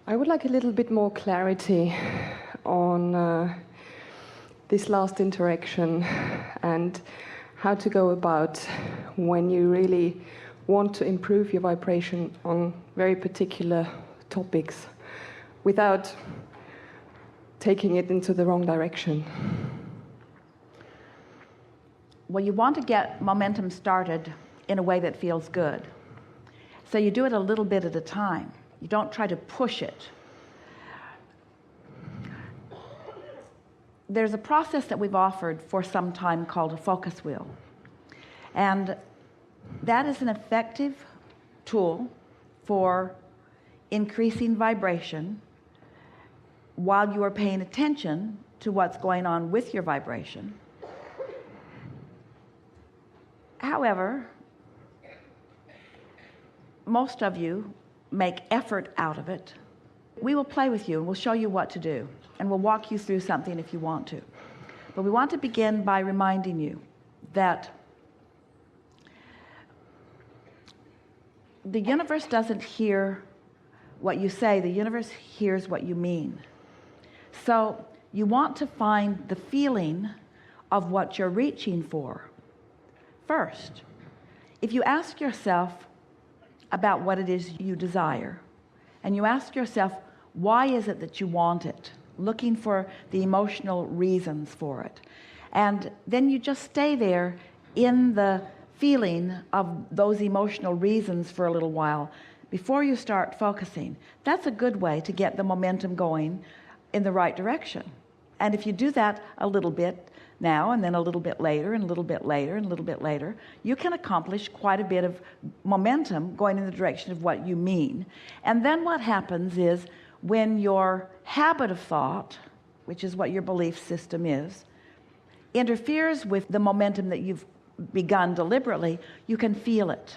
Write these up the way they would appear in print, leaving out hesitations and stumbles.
I would like a little bit more clarity on this last interaction and how to go about when you really want to improve your vibration on very particular topics without taking it into the wrong direction. Well, you want to get momentum started in a way that feels good. So you do it a little bit at a time. You don't try to push it. There's a process that we've offered for some time called a focus wheel. And that is an effective tool for increasing vibration while you are paying attention to what's going on with your vibration. However, most of you make effort out of it. We will play with you and we'll show you what to do, and we'll walk you through something if you want to. But we want to begin by reminding you that the universe doesn't hear what you say, the universe hears what you mean. So you want to find the feeling of what you're reaching for first. If you ask yourself about what it is you desire, and you ask yourself, why is it that you want it? Looking for the emotional reasons for it. And then you just stay there in the feeling of those emotional reasons for a little while before you start focusing. That's a good way to get the momentum going in the right direction. And if you do that a little bit now, and then a little bit later, and a little bit later, and a little bit later, you can accomplish quite a bit of momentum going in the direction of what you mean. And then what happens is, when your habit of thought, which is what your belief system is, interferes with the momentum that you've begun deliberately, you can feel it.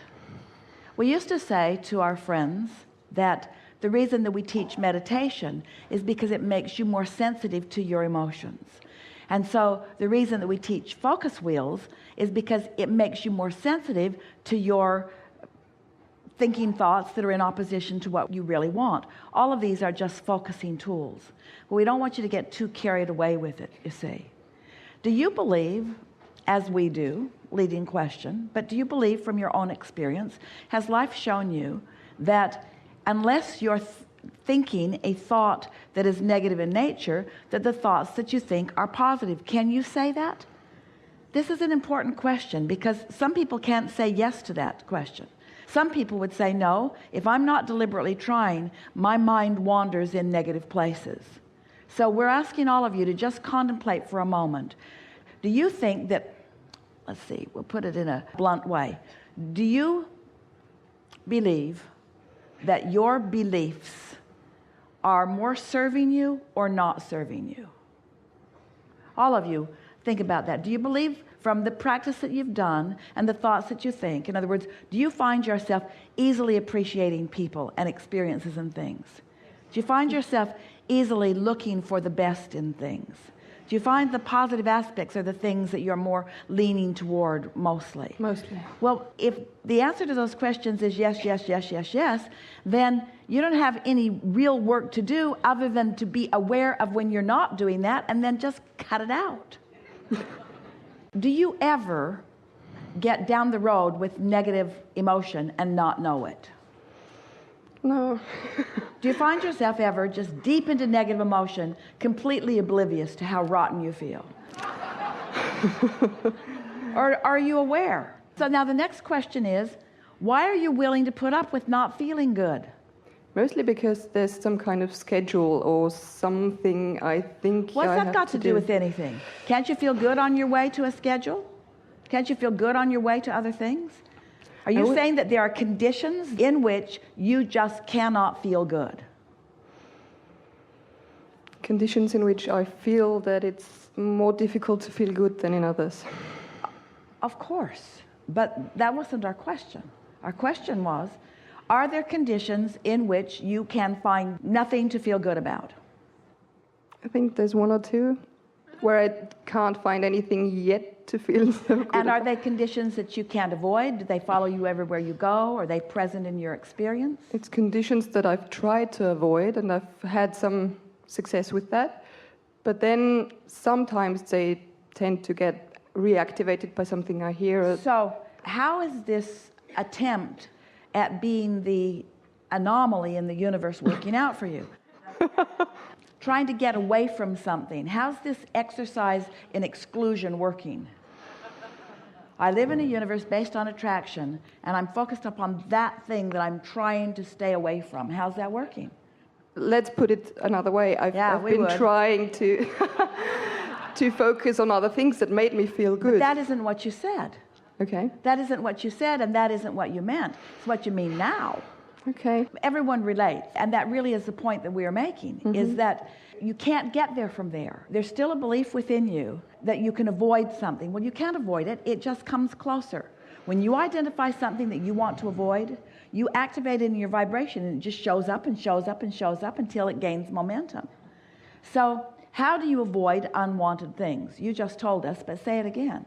We used to say to our friends that the reason that we teach meditation is because it makes you more sensitive to your emotions. And so the reason that we teach focus wheels is because it makes you more sensitive to your thinking thoughts that are in opposition to what you really want. All of these are just focusing tools. But we don't want you to get too carried away with it, you see. Do you believe, as we do, leading question, but do you believe from your own experience, has life shown you that unless you're thinking a thought that is negative in nature, that the thoughts that you think are positive? Can you say that? This is an important question, because some people can't say yes to that question. Some people would say, no, if I'm not deliberately trying, my mind wanders in negative places. So we're asking all of you to just contemplate for a moment. Do you think that, let's see, we'll put it in a blunt way. Do you believe that your beliefs are more serving you or not serving you? All of you, think about that. Do you believe from the practice that you've done and the thoughts that you think, in other words, do you find yourself easily appreciating people and experiences and things? Do you find yourself easily looking for the best in things? Do you find the positive aspects are the things that you're more leaning toward mostly? Mostly. Well, if the answer to those questions is yes, yes, yes, yes, yes, then you don't have any real work to do other than to be aware of when you're not doing that and then just cut it out. Do you ever get down the road with negative emotion and not know it? No. Do you find yourself ever just deep into negative emotion, completely oblivious to how rotten you feel? Or are you aware? So now the next question is, why are you willing to put up with not feeling good? Mostly because there's some kind of schedule or something I think What's I that have got to do with anything? Can't you feel good on your way to a schedule? Can't you feel good on your way to other things? Are you saying that there are conditions in which you just cannot feel good? Conditions in which I feel that it's more difficult to feel good than in others. Of course, but that wasn't our question. Our question was, are there conditions in which you can find nothing to feel good about? I think there's one or two where I can't find anything yet to feel so good. And are they conditions that you can't avoid? Do they follow you everywhere you go? Are they present in your experience? It's conditions that I've tried to avoid, and I've had some success with that. But then sometimes they tend to get reactivated by something I hear. So how is this attempt at being the anomaly in the universe working out for you? Trying to get away from something. How's this exercise in exclusion working? I live in a universe based on attraction, and I'm focused upon that thing that I'm trying to stay away from. How's that working? Let's put it another way. I've been trying to to focus on other things that made me feel good. But that isn't what you said. Okay. That isn't what you said, and that isn't what you meant. It's what you mean now. Okay. Everyone relates, and that really is the point that we are making, is that you can't get there from there. There's still a belief within you that you can avoid something. Well, you can't avoid it. It just comes closer. When you identify something that you want to avoid, you activate it in your vibration, and it just shows up and shows up and shows up until it gains momentum. So how do you avoid unwanted things? You just told us, but say it again.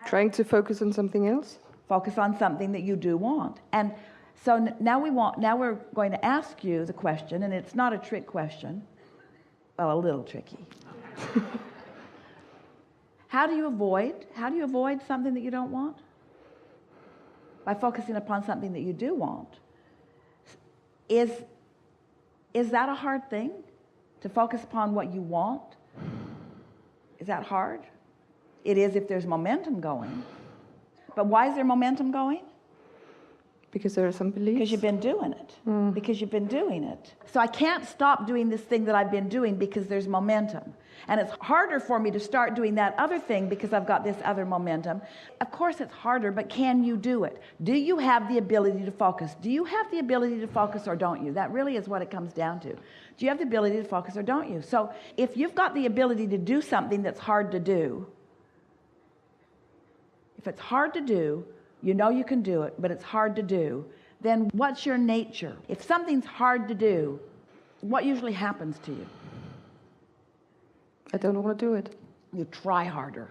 Trying to focus on something else? Focus on something that you do want. And so now we're going to ask you the question, and it's not a trick question. Well, a little tricky. How do you avoid something that you don't want? By focusing upon something that you do want. Is that a hard thing? To focus upon what you want? Is that hard? It is if there's momentum going. But why is there momentum going? Because there are some beliefs. Because you've been doing it. Because you've been doing it. So I can't stop doing this thing that I've been doing because there's momentum. And it's harder for me to start doing that other thing because I've got this other momentum. Of course it's harder, but can you do it? Do you have the ability to focus? Do you have the ability to focus or don't you? That really is what it comes down to. Do you have the ability to focus or don't you? So if you've got the ability to do something that's hard to do, if it's hard to do, you know you can do it, but it's hard to do, then what's your nature? If something's hard to do, what usually happens to you? I don't want to do it. You try harder.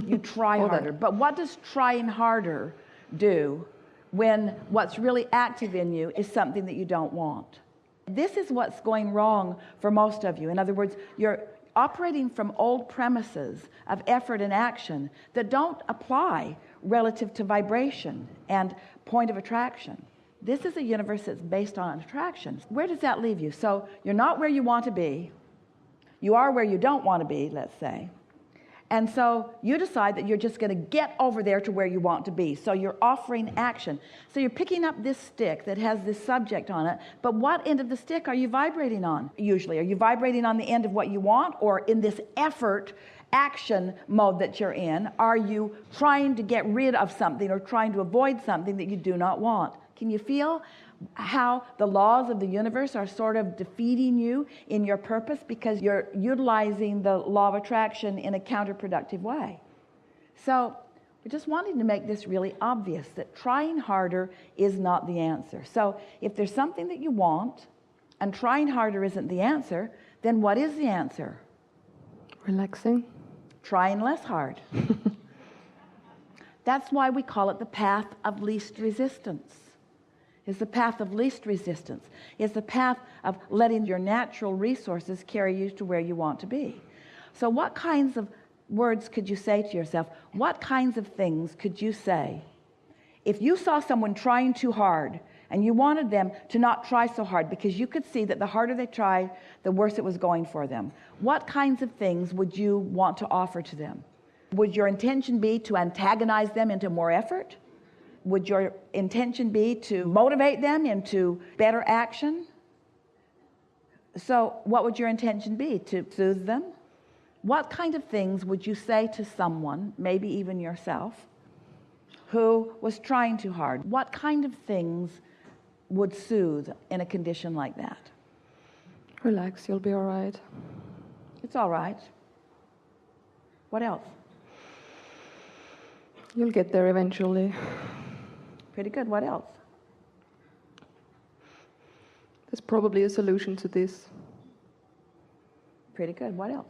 You try harder. But what does trying harder do when what's really active in you is something that you don't want? This is what's going wrong for most of you. In other words, you're operating from old premises of effort and action that don't apply relative to vibration and point of attraction. This is a universe that's based on attractions. Where does that leave you? So you're not where you want to be. You are where you don't want to be, let's say. And so you decide that you're just going to get over there to where you want to be. So you're offering action. So you're picking up this stick that has this subject on it, but what end of the stick are you vibrating on usually? Are you vibrating on the end of what you want, or in this effort action mode that you're in, are you trying to get rid of something or trying to avoid something that you do not want? Can you feel how the laws of the universe are sort of defeating you in your purpose because you're utilizing the law of attraction in a counterproductive way? So we're just wanting to make this really obvious, that trying harder is not the answer. So if there's something that you want and trying harder isn't the answer, then what is the answer? Relaxing. Trying less hard. That's why we call it the path of least resistance. It's the path of least resistance. It's the path of letting your natural resources carry you to where you want to be. So what kinds of words could you say to yourself? What kinds of things could you say if you saw someone trying too hard and you wanted them to not try so hard because you could see that the harder they tried, the worse it was going for them? What kinds of things would you want to offer to them? Would your intention be to antagonize them into more effort? Would your intention be to motivate them into better action? So what would your intention be? To soothe them? What kind of things would you say to someone, maybe even yourself, who was trying too hard? What kind of things would soothe in a condition like that? Relax, you'll be all right. It's all right. What else? You'll get there eventually. Pretty good. What else? There's probably a solution to this. Pretty good. What else?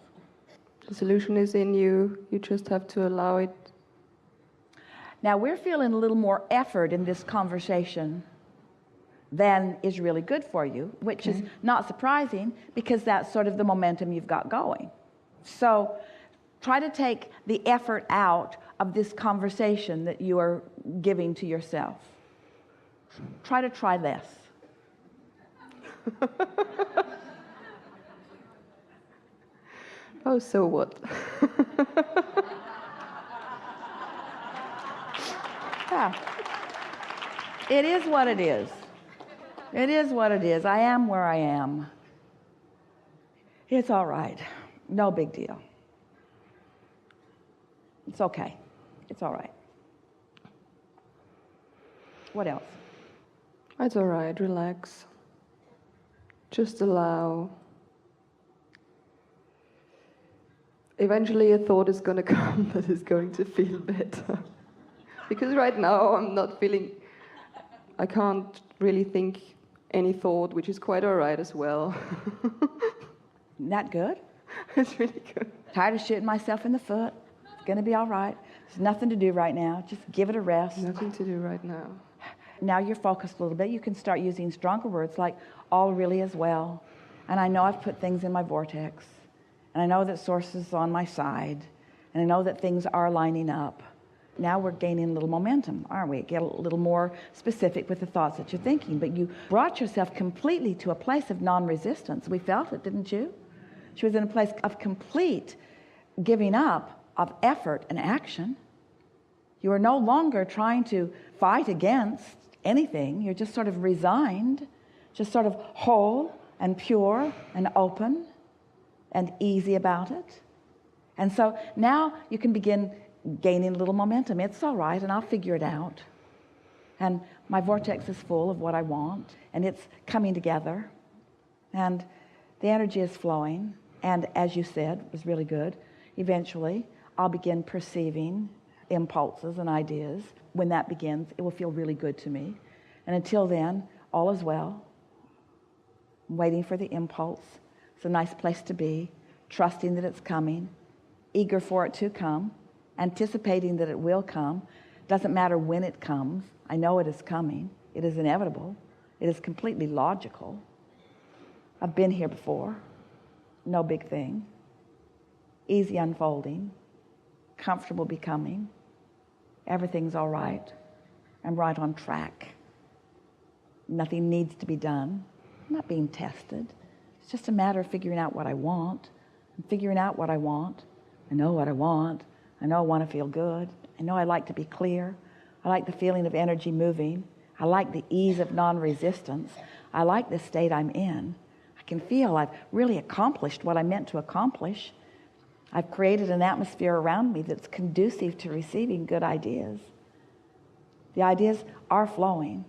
The solution is in you. You just have to allow it. Now, we're feeling a little more effort in this conversation than is really good for you, which is not surprising because that's sort of the momentum you've got going. So try to take the effort out of this conversation that you are giving to yourself. Try to try less. Oh, so what? Yeah. It is what it is. It is what it is. I am where I am. It's all right. No big deal. It's okay. It's all right. What else? It's all right. Relax. Just allow. Eventually a thought is going to come that is going to feel better. Because right now I'm not feeling, I can't really think any thought, which is quite all right as well. Isn't that good? It's really good. Tired of shooting myself in the foot. It's going to be all right. There's nothing to do right now. Just give it a rest. Nothing to do right now. Now you're focused a little bit. You can start using stronger words like all really is well. And I know I've put things in my vortex. And I know that source is on my side. And I know that things are lining up. Now we're gaining a little momentum, aren't we? Get a little more specific with the thoughts that you're thinking. But you brought yourself completely to a place of non-resistance. We felt it, didn't you? She was in a place of complete giving up of effort and action. You are no longer trying to fight against anything. You're just sort of resigned, just sort of whole and pure and open and easy about it. And so now you can begin gaining a little momentum. It's all right, and I'll figure it out. And my vortex is full of what I want, and it's coming together, and the energy is flowing. And as you said, it was really good. Eventually, I'll begin perceiving impulses and ideas. When that begins, it will feel really good to me. And until then, all is well. I'm waiting for the impulse. It's a nice place to be, trusting that it's coming, eager for it to come, anticipating that it will come. Doesn't matter when it comes. I know it is coming. It is inevitable. It is completely logical. I've been here before. No big thing. Easy unfolding. Comfortable becoming. Everything's all right. I'm right on track. Nothing needs to be done. I'm not being tested. It's just a matter of figuring out what I want. I'm figuring out what I want. I know what I want. I know I want to feel good. I know I like to be clear. I like the feeling of energy moving. I like the ease of non-resistance. I like the state I'm in. I can feel I've really accomplished what I meant to accomplish. I've created an atmosphere around me that's conducive to receiving good ideas. The ideas are flowing.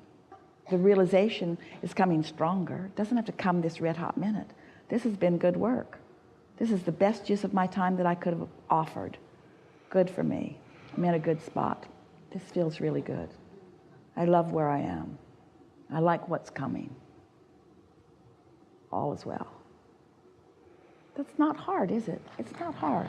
The realization is coming stronger. It doesn't have to come this red hot minute. This has been good work. This is the best use of my time that I could have offered. Good for me. I'm in a good spot. This feels really good. I love where I am. I like what's coming. All is well. That's not hard, is it? It's not hard.